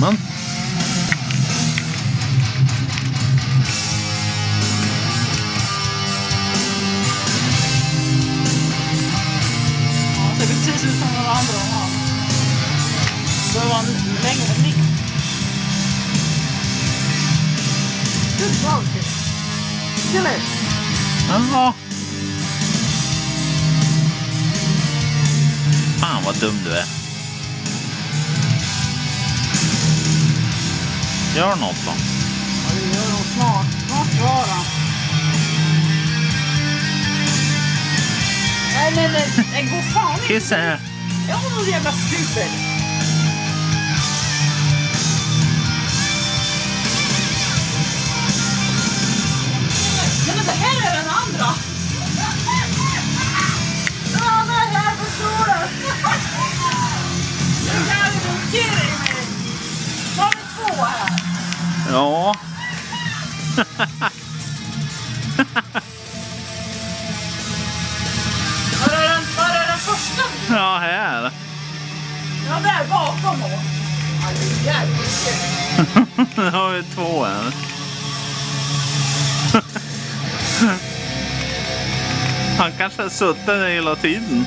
Men det ser precis ut som några andra de har. Det var en längre blick. Good quality. Killer. jaha. Fan vad dum du är. Gör något då. Ja, det gör de snart. Snart drar han. Nej, gå fan inte. Kissa här. Jag har någon jävla stupid. Men det här är den andra. Ja, det här förstår du. Det här är du kidding me. Då har vi 2 här. Ja. Var är den första? Ja, här. Ja, där bakom då. Ja, det är jävligt. Nu har vi 2 här. Han kanske har suttit där hela tiden.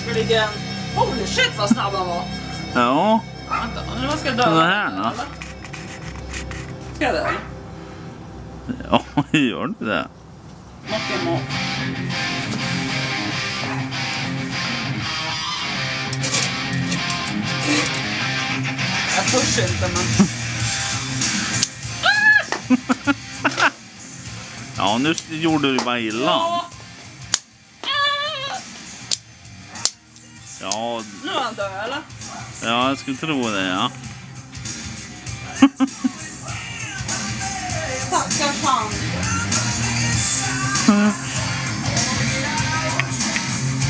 Verkligen. Holy shit vad snabb han var. Ja. Vänta, nu vad ska jag döda? Den här då? Ska jag döda? Ja, gör inte det. Knock him off. Jag pushar inte men... Ja, nu gjorde du bara illa. Ja. Ja, Nu är han död eller? ja, jag skulle tro det, ja. Stackars han.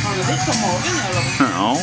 Han är lite på magen i alla fall. Ja.